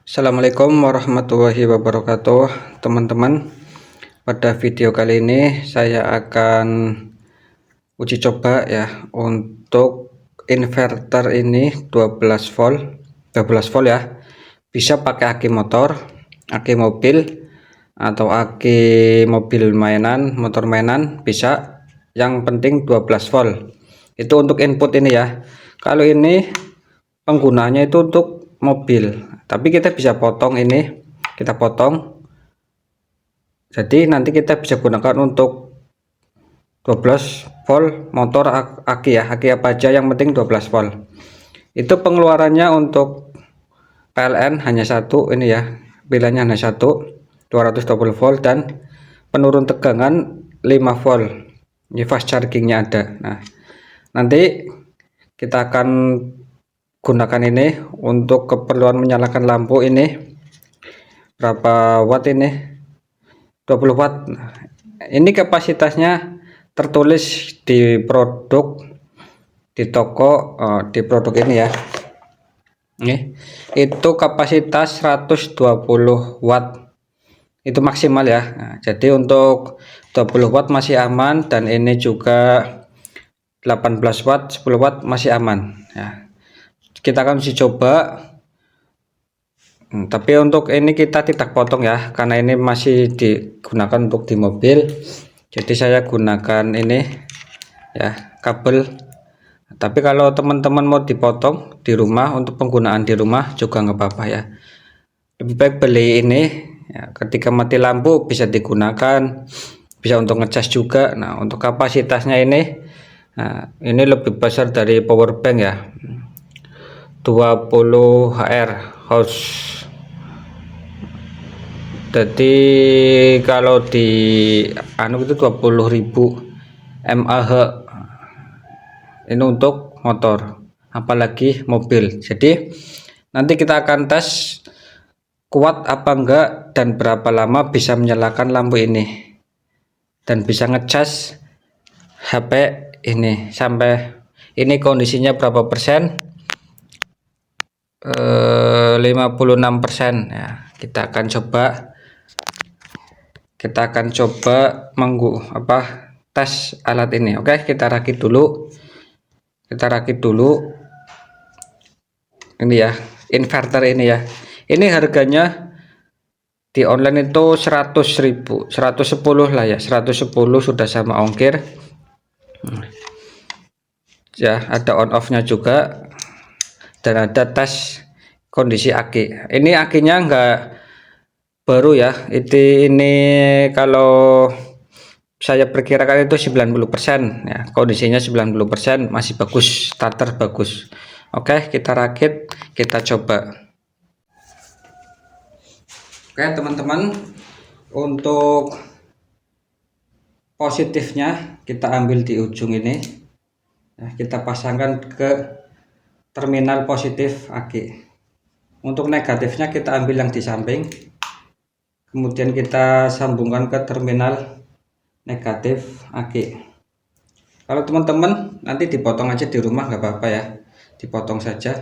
Assalamualaikum warahmatullahi wabarakatuh, teman-teman. Pada video kali ini saya akan uji coba ya untuk inverter ini 12 volt ya. Bisa pakai aki motor, aki mobil, atau aki mobil mainan, motor mainan bisa. Yang penting 12 volt. Itu untuk input ini ya. Kalau ini penggunanya itu untuk mobil, tapi kita bisa potong ini, kita potong. Jadi nanti kita bisa gunakan untuk 12 volt motor aki ya, aki apa aja yang penting 12 volt. Itu pengeluarannya untuk PLN hanya satu ini ya, pilihannya hanya satu, 220 volt, dan penurun tegangan 5 volt. Ini fast chargingnya ada. Nah, nanti kita akan gunakan ini untuk keperluan menyalakan lampu. Ini berapa watt? Ini 20 watt. Ini kapasitasnya tertulis di produk, di toko, di produk ini ya. Ini itu kapasitas 120 watt itu maksimal ya. Nah, jadi untuk 20 watt masih aman, dan ini juga 18 watt 10 watt masih aman ya. Kita akan uji coba. Tapi untuk ini kita tidak potong ya, karena ini masih digunakan untuk di mobil. Jadi saya gunakan ini ya, kabel. Tapi kalau teman-teman mau dipotong di rumah untuk penggunaan di rumah juga nggak apa-apa ya. Lebih baik beli ini ya, ketika mati lampu bisa digunakan, bisa untuk ngecas juga. Nah, untuk kapasitasnya ini, nah, ini lebih besar dari power bank ya, 20 Hr house. Jadi kalau di anu itu 20.000 mAh. Ini untuk motor, apalagi mobil. Jadi nanti kita akan tes kuat apa enggak dan berapa lama bisa menyalakan lampu ini, dan bisa ngecas HP ini sampai ini kondisinya berapa persen. 56% ya. Kita akan coba tes alat ini. Oke, kita rakit dulu. Ini ya, inverter ini ya. Ini harganya di online itu 100.000, 110 lah ya, 110 sudah sama ongkir ya. Ada on off nya juga, dan ada tes kondisi aki. Ini akinya enggak baru ya, ini kalau saya perkirakan itu 90% ya, kondisinya 90% masih bagus, starter bagus. Oke, kita rakit, kita coba. Oke teman-teman, untuk positifnya kita ambil di ujung ini ya, kita pasangkan ke terminal positif aki. Untuk negatifnya kita ambil yang di samping, kemudian kita sambungkan ke terminal negatif aki. Kalau teman-teman nanti dipotong aja di rumah nggak apa-apa ya, dipotong saja.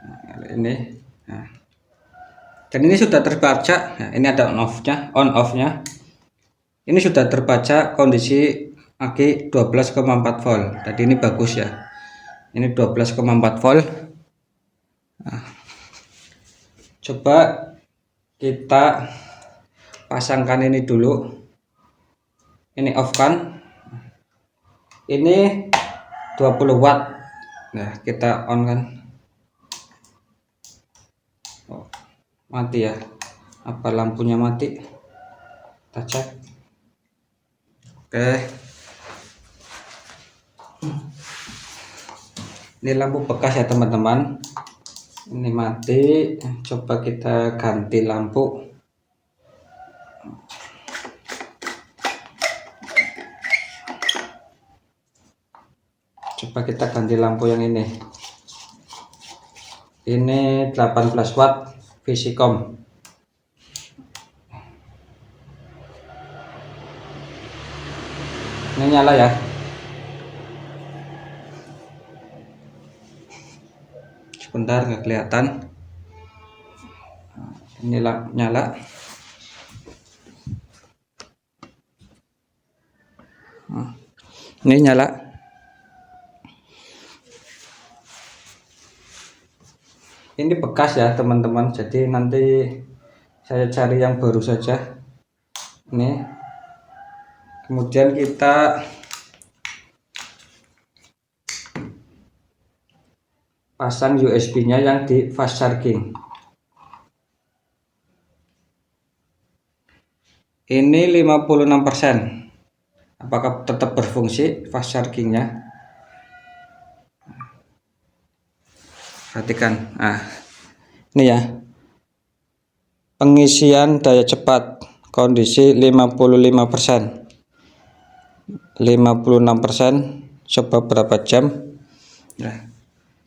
Nah, ini nah. Dan ini sudah terbaca ya, ini ada on off nya. Ini sudah terbaca kondisi aki 12,4 volt. Tadi ini bagus ya, ini 12,4 volt. Nah, coba kita pasangkan ini dulu. Ini off kan, ini 20 watt. Nah, kita on kan. Oh, mati ya, apa lampunya mati? Kita cek. Oke, ini lampu bekas ya teman-teman, ini mati. Coba kita ganti lampu. Coba kita ganti lampu yang ini 18 watt Visicom. Ini nyala ya, sebentar nggak kelihatan. Inilah nyala. Ini nyala. Ini bekas ya teman-teman, jadi nanti saya cari yang baru saja. Ini kemudian kita pasang USB nya yang di fast charging. Ini 56%. Apakah tetap berfungsi fast chargingnya? Perhatikan. Nah, ini ya, pengisian daya cepat kondisi 55%. 56%. Coba berapa jam? Nah,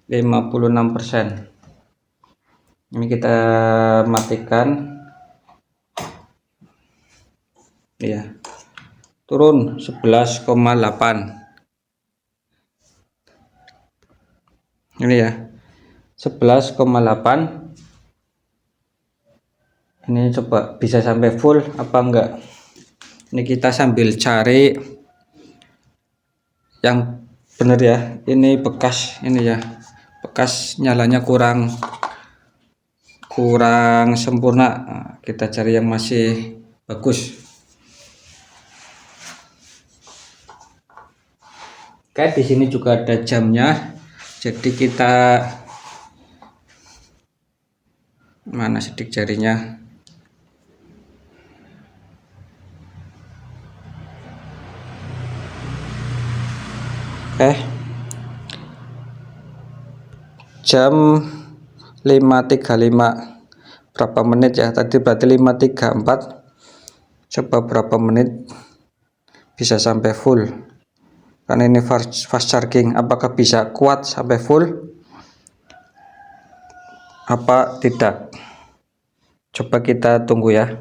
56%. Ini kita matikan. Ya, turun 11,8. Ini ya, 11,8. Ini coba bisa sampai full apa enggak. Ini kita sambil cari yang bener ya. Ini bekas, ini ya, bekas nyalanya kurang sempurna. Nah, kita cari yang masih bagus. Oke, di sini juga ada jamnya. Jadi kita mana sidik jarinya? Oke. Jam 5.35. Berapa menit ya? Tadi berarti 5.34. Coba berapa menit bisa sampai full? Karena ini fast charging, apakah bisa kuat sampai full apa tidak? Coba kita tunggu ya.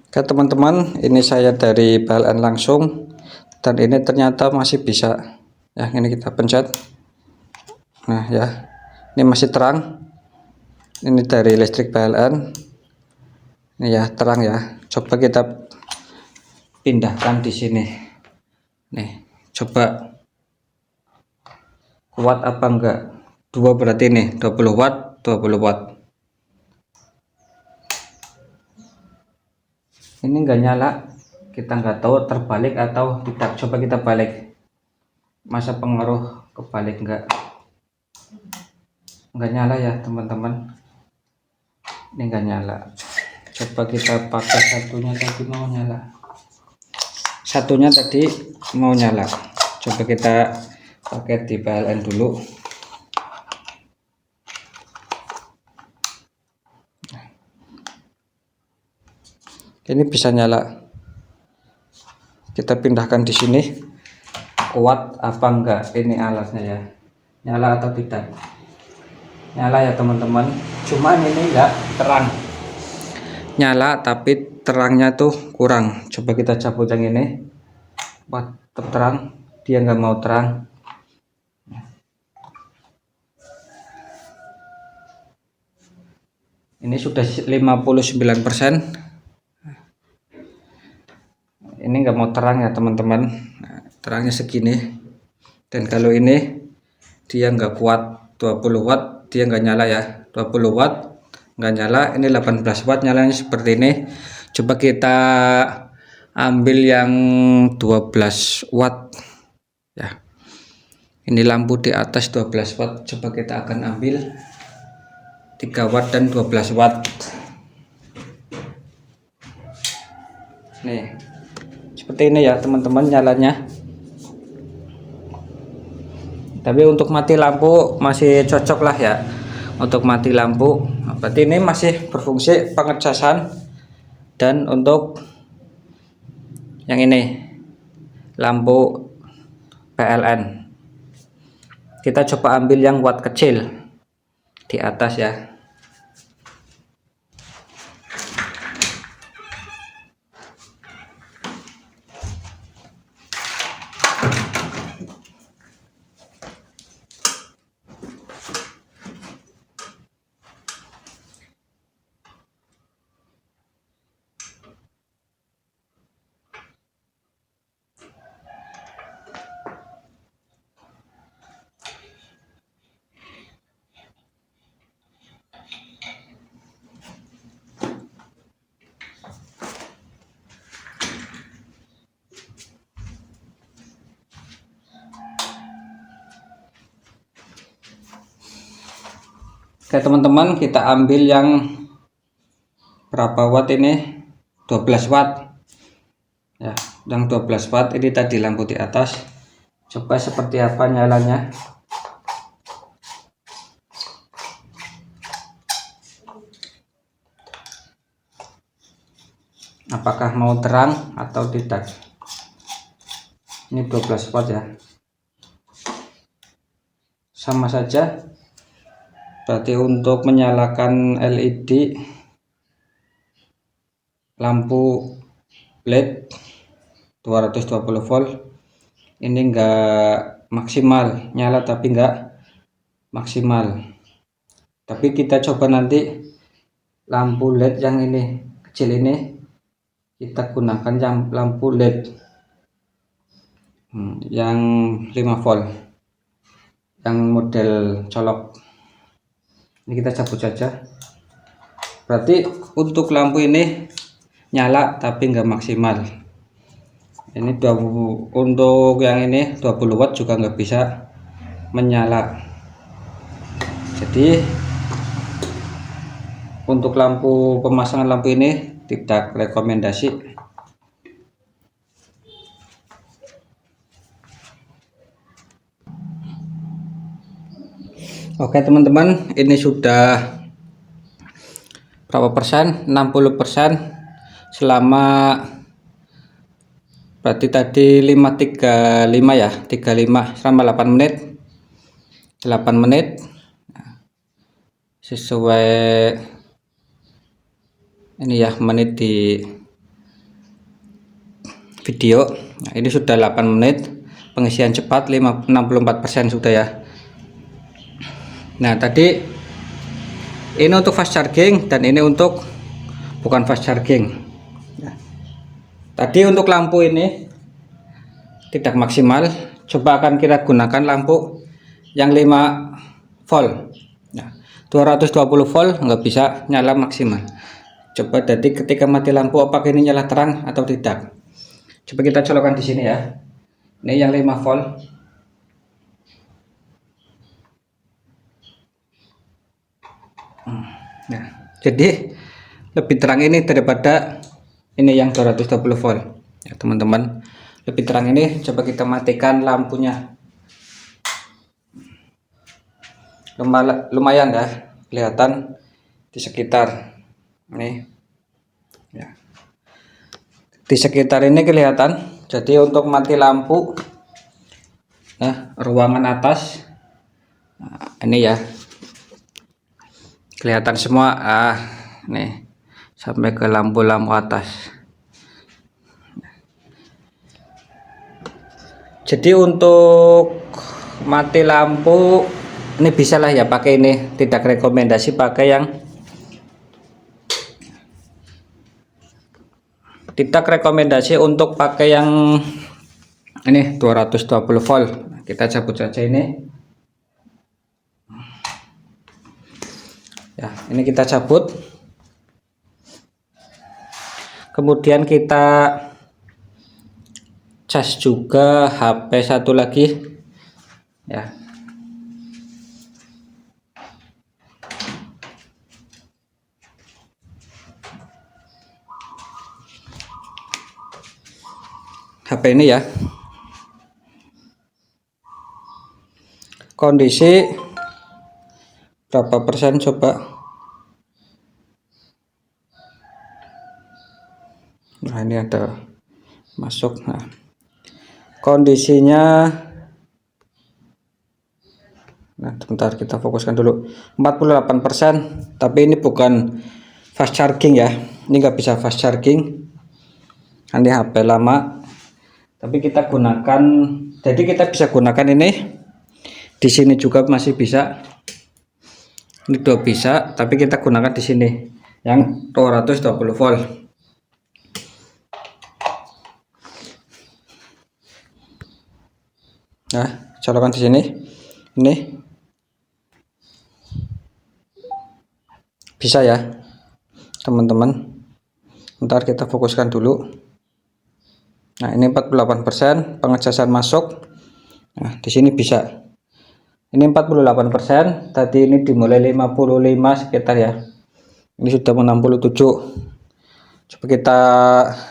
Oke teman-teman, ini saya dari PLN langsung, dan ini ternyata masih bisa ya. Ini kita pencet. Nah ya, ini masih terang. Ini dari listrik PLN. Ini ya, terang ya. Coba kita pindahkan di sini. Nih, coba kuat apa enggak? 2 berarti nih, 20 watt, 20 watt. Ini enggak nyala. Kita nggak tahu terbalik atau tidak. Coba kita balik. Masa pengaruh kebalik enggak nyala ya teman-teman. Ini enggak nyala. Coba kita pakai satunya, tadi mau nyala. Satunya tadi mau nyala. Coba kita pakai di PLN dulu. Ini bisa nyala. Kita pindahkan di sini. Kuat apa enggak ini alatnya ya? Nyala atau tidak? Nyala ya teman-teman. Cuman ini enggak terang. Nyala tapi terangnya tuh kurang. Coba kita cabut yang ini. Buat terang, dia nggak mau terang. Ini sudah 59%. Ini nggak mau terang ya teman-teman. Nah, terangnya segini. Dan kalau ini dia nggak kuat, 20 watt dia nggak nyala ya. 20 watt nggak nyala. Ini 18 watt nyalanya seperti ini. Coba kita ambil yang 12 watt ya. Ini lampu di atas 12 watt. Coba kita akan ambil 3 watt dan 12 watt. nih seperti ini ya teman-teman nyalanya. Tapi untuk mati lampu masih cocok lah ya untuk mati lampu. Berarti ini masih berfungsi pengecasan. Dan untuk yang ini lampu PLN, kita coba ambil yang watt kecil di atas ya. Oke teman-teman, kita ambil yang berapa watt ini, 12 watt ya. Yang 12 watt ini tadi lampu di atas. Coba seperti apa nyalanya. Apakah mau terang atau tidak. Ini 12 watt ya, sama saja. Berarti untuk menyalakan LED lampu LED 220 volt ini enggak maksimal nyala, tapi enggak maksimal. Tapi kita coba nanti lampu LED yang ini kecil ini, kita gunakan yang lampu LED yang 5 volt yang model colok. Ini kita cabut saja. Berarti untuk lampu ini nyala tapi enggak maksimal. Ini untuk yang ini 20 watt juga nggak bisa menyala. Jadi untuk lampu, pemasangan lampu ini tidak rekomendasi. Oke teman-teman, ini sudah berapa persen? 60% selama, berarti tadi 535 ya, 35 selama 8 menit. 8 menit sesuai ini ya, menit di video. Nah, ini sudah 8 menit, pengisian cepat 64% sudah ya. Nah tadi ini untuk fast charging dan ini untuk bukan fast charging. Nah, tadi untuk lampu ini tidak maksimal. Coba akan kita gunakan lampu yang 5 volt. Nah, 220 volt nggak bisa nyala maksimal. Coba jadi ketika mati lampu apakah ini nyala terang atau tidak. Coba kita colokkan di sini ya. Ini yang 5 volt. Nah, jadi lebih terang ini daripada ini yang 220 volt ya teman-teman. Lebih terang ini. Coba kita matikan lampunya. Lumayan ya kelihatan di sekitar ini ya. Di sekitar ini kelihatan. Jadi untuk mati lampu, nah ruangan atas, nah, ini ya kelihatan semua. Nih sampai ke lampu-lampu atas. Jadi untuk mati lampu ini bisa lah ya pakai ini. Tidak rekomendasi pakai yang, tidak rekomendasi untuk pakai yang ini 220 volt. Kita cabut saja ini ya. Ini kita cabut, kemudian kita cas juga HP satu lagi ya. HP ini ya. Kondisi berapa persen coba. Nah, ini ada masuk. Nah, kondisinya, nah sebentar kita fokuskan dulu, 48%, tapi ini bukan fast charging ya, ini nggak bisa fast charging, ini HP lama, tapi kita gunakan, jadi kita bisa gunakan ini di sini juga masih bisa, ini udah bisa, tapi kita gunakan di sini yang 220 volt. Nah, colokan di sini, ini bisa ya teman-teman. Ntar kita fokuskan dulu. Nah, ini 48% pengecasan masuk. Nah, di sini bisa. Ini 48%, tadi ini dimulai 55 sekitar ya. Ini sudah 67. Coba kita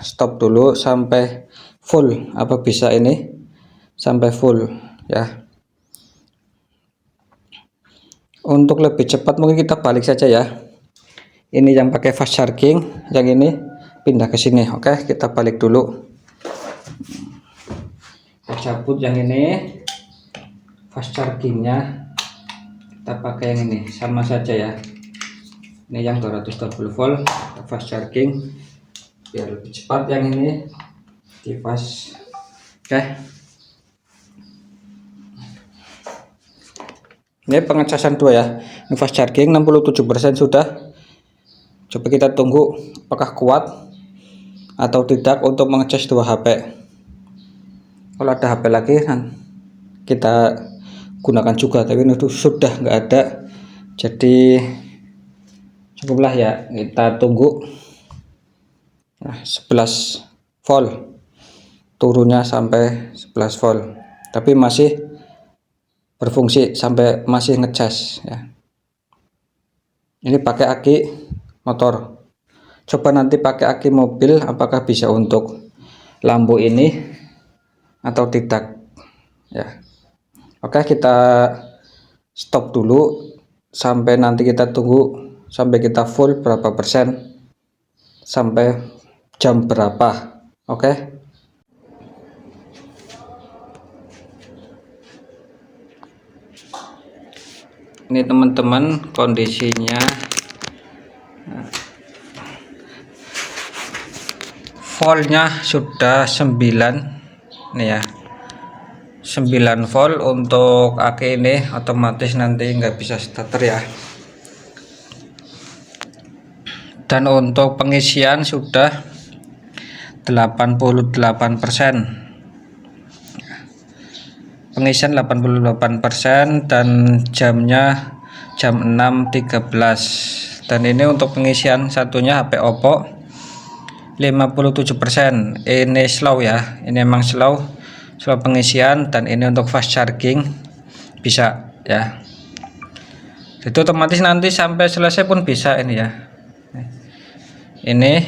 stop dulu sampai full. Apa bisa ini? Sampai full ya. Untuk lebih cepat mungkin kita balik saja ya. Ini yang pakai fast charging, yang ini pindah ke sini. Oke, kita balik dulu. Kita cabut yang ini. Fast chargingnya kita pakai yang ini, sama saja ya, ini yang 220 volt fast charging biar lebih cepat, yang ini di fast. Oke, ini pengecasan 2 ya, ini fast charging 67% sudah. Coba kita tunggu apakah kuat atau tidak untuk mengecas 2 HP. Kalau ada HP lagi kita gunakan juga, tapi itu sudah nggak ada, jadi cukuplah ya, kita tunggu. Nah, 11 volt turunnya sampai 11 volt, tapi masih berfungsi sampai masih ngecas ya. Ini pakai aki motor, coba nanti pakai aki mobil apakah bisa untuk lampu ini atau tidak ya. Oke, kita stop dulu sampai nanti kita tunggu sampai kita full berapa persen, sampai jam berapa. Oke, ini teman-teman kondisinya, voltnya sudah 9 nih ya, 9 volt. Untuk aki ini otomatis nanti nggak bisa starter ya. Dan untuk pengisian sudah 88%, pengisian 88%, dan jamnya jam 6.13. Dan ini untuk pengisian satunya HP Oppo 57%. Ini slow ya, ini emang slow pengisian, dan ini untuk fast charging bisa ya. Itu otomatis nanti sampai selesai pun bisa ini ya. Ini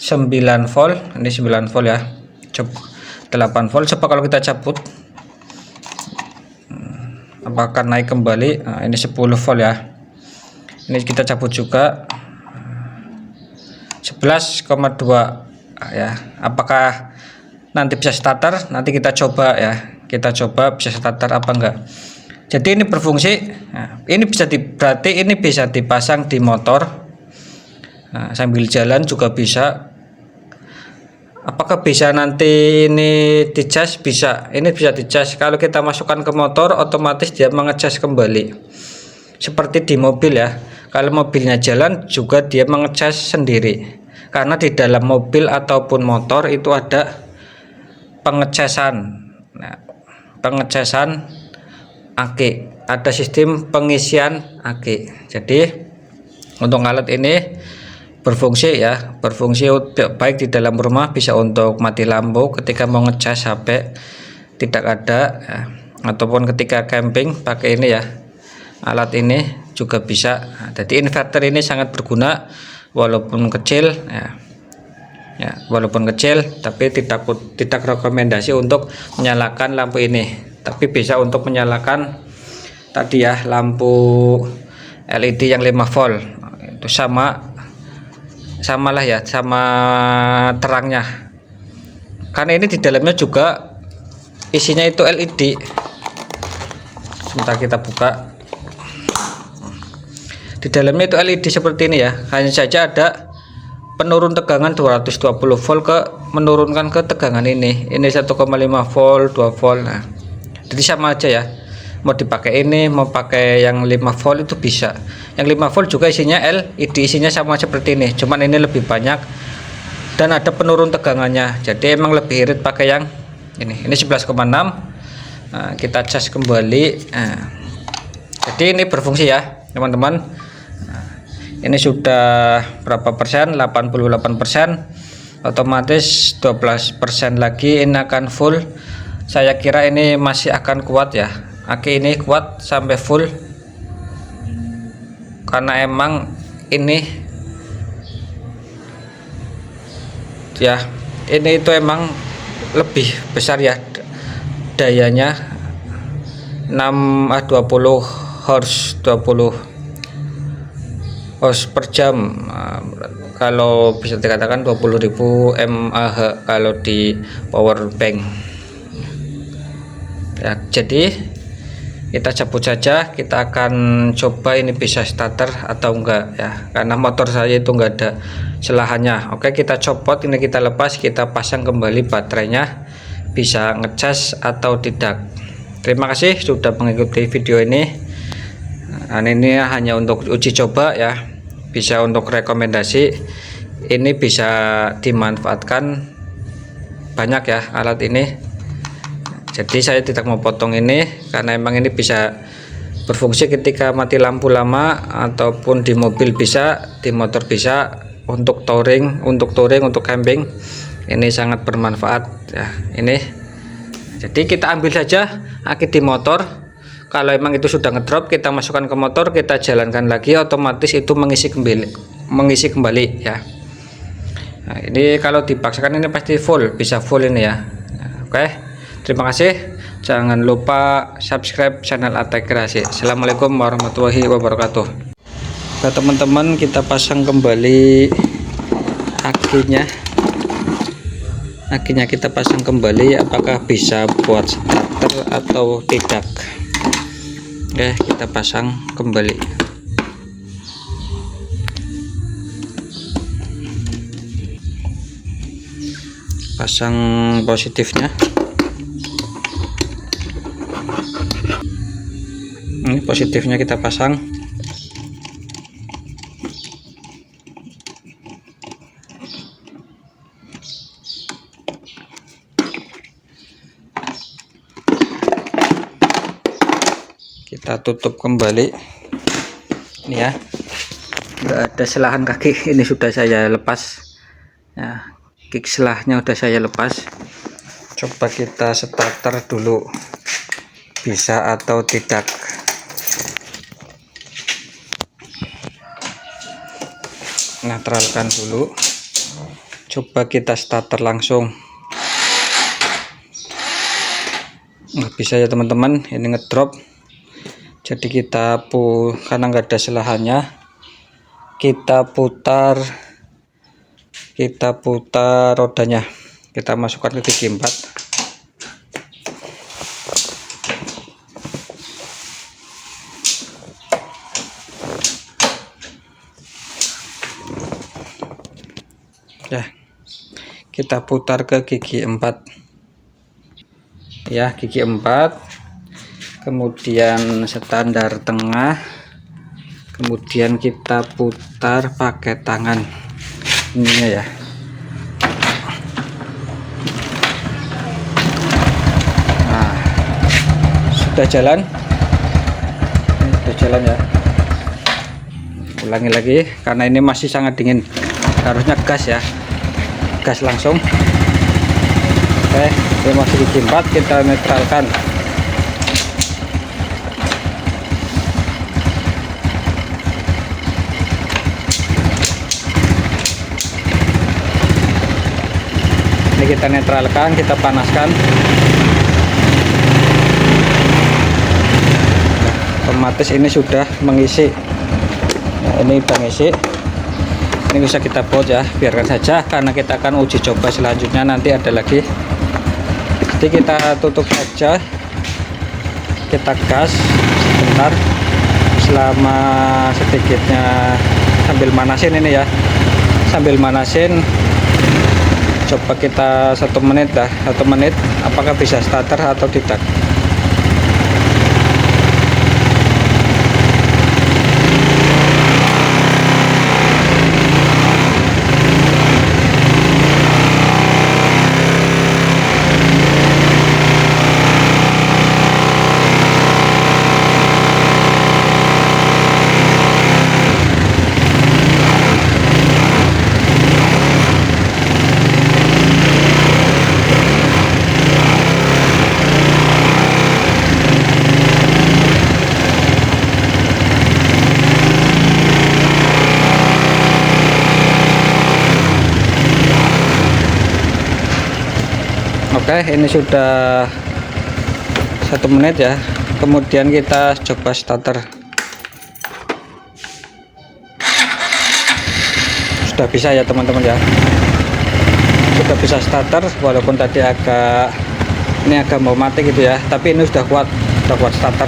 9 volt, ini 9 volt ya. Coba 8 volt, coba kalau kita cabut apakah naik kembali. Nah, ini 10 volt ya. Ini kita cabut juga 11,2 ya. Apakah nanti bisa starter? Nanti kita coba ya, kita coba bisa starter apa enggak. Jadi ini berfungsi. Nah, ini bisa berarti ini bisa dipasang di motor. Nah, sambil jalan juga bisa. Apakah bisa nanti ini dicas? Bisa, ini bisa dicas. Kalau kita masukkan ke motor otomatis dia mengecas kembali seperti di mobil ya. Kalau mobilnya jalan juga dia mengecas sendiri, karena di dalam mobil ataupun motor itu ada pengecasan. Nah, pengecasan aki, ada sistem pengisian aki. Jadi untuk alat ini berfungsi ya, berfungsi baik di dalam rumah, bisa untuk mati lampu ketika mau ngecas HP tidak ada ya, ataupun ketika camping pakai ini ya, alat ini juga bisa. Nah, jadi inverter ini sangat berguna walaupun kecil ya. ya, walaupun kecil tapi tidak rekomendasi untuk menyalakan lampu ini, tapi bisa untuk menyalakan tadi ya lampu LED yang 5 volt. Itu samalah ya, sama terangnya, karena ini di dalamnya juga isinya itu LED. Sebentar kita buka, di dalamnya itu LED seperti ini ya, hanya saja ada penurun tegangan 220 volt ke menurunkan ke tegangan ini 1,5 volt 2 volt. Nah, jadi sama aja ya, mau dipakai ini mau pakai yang 5 volt itu bisa. Yang 5 volt juga isinya LED, isinya sama seperti ini, cuman ini lebih banyak dan ada penurun tegangannya, jadi emang lebih irit pakai yang ini 11,6. Nah, kita cas kembali. Nah, jadi ini berfungsi ya teman-teman. Nah, ini sudah berapa persen? 88%. Otomatis 12% lagi ini akan full. Saya kira ini masih akan kuat ya, aki ini kuat sampai full, karena emang ini ya, ini itu emang lebih besar ya dayanya, 20 horse 20 horse per jam. Kalau bisa dikatakan 20.000 mAh kalau di power bank ya. Jadi kita cabut saja, kita akan coba ini bisa starter atau enggak ya, karena motor saya itu enggak ada selahannya. Oke, kita copot ini, kita lepas, kita pasang kembali baterainya, bisa ngecas atau tidak. Terima kasih sudah mengikuti video ini. Nah, ini hanya untuk uji coba ya, bisa untuk rekomendasi. Ini bisa dimanfaatkan banyak ya alat ini. Jadi saya tidak mau potong ini karena emang ini bisa berfungsi ketika mati lampu lama, ataupun di mobil bisa, di motor bisa, untuk touring, untuk camping ini sangat bermanfaat ya ini. Jadi kita ambil saja aki di motor, kalau emang itu sudah ngedrop kita masukkan ke motor, kita jalankan lagi, otomatis itu mengisi kembali ya. Nah, ini kalau dipaksakan ini pasti full, bisa full ini ya. Oke, terima kasih, jangan lupa subscribe channel Attack Kreasi. Assalamualaikum warahmatullahi wabarakatuh. Nah teman-teman, kita pasang kembali akinya kita pasang kembali, apakah bisa buat starter atau tidak. Oke, kita pasang kembali. Pasang positifnya, ini positifnya kita pasang. Kita tutup kembali ini ya, enggak ada selahan kaki, ini sudah saya lepas ya, kick selahnya udah saya lepas. Coba kita starter dulu, bisa atau tidak. Netralkan dulu, coba kita starter langsung. Nggak bisa ya teman-teman, ini ngedrop. Jadi kita karena nggak ada selahannya, kita putar rodanya, kita masukkan ke gigi 4. Ya, kita putar ke gigi 4 ya, gigi 4, kemudian standar tengah, kemudian kita putar pakai tangan ininya ya. Nah, sudah jalan, ya. Ulangi lagi karena ini masih sangat dingin, harusnya gas ya, gas langsung. Oke, ini masih gigi 4, kita netralkan. kita netralkan, kita panaskan. Otomatis ini sudah mengisi. Nah, ini udah ngisi. Ini bisa kita baut ya, biarkan saja karena kita akan uji coba selanjutnya nanti ada lagi. Jadi kita tutup saja, kita gas sebentar selama sedikitnya sambil manasin ini ya, sambil manasin coba kita 1 menit dah, 1 menit apakah bisa starter atau tidak. Oke, ini sudah 1 menit ya. Kemudian kita coba starter. Sudah bisa ya teman-teman ya. Sudah bisa starter walaupun tadi agak mau mati gitu ya. Tapi ini sudah kuat starter.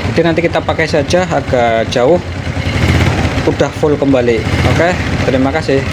Jadi nanti kita pakai saja agak jauh. Udah full kembali. Oke, terima kasih.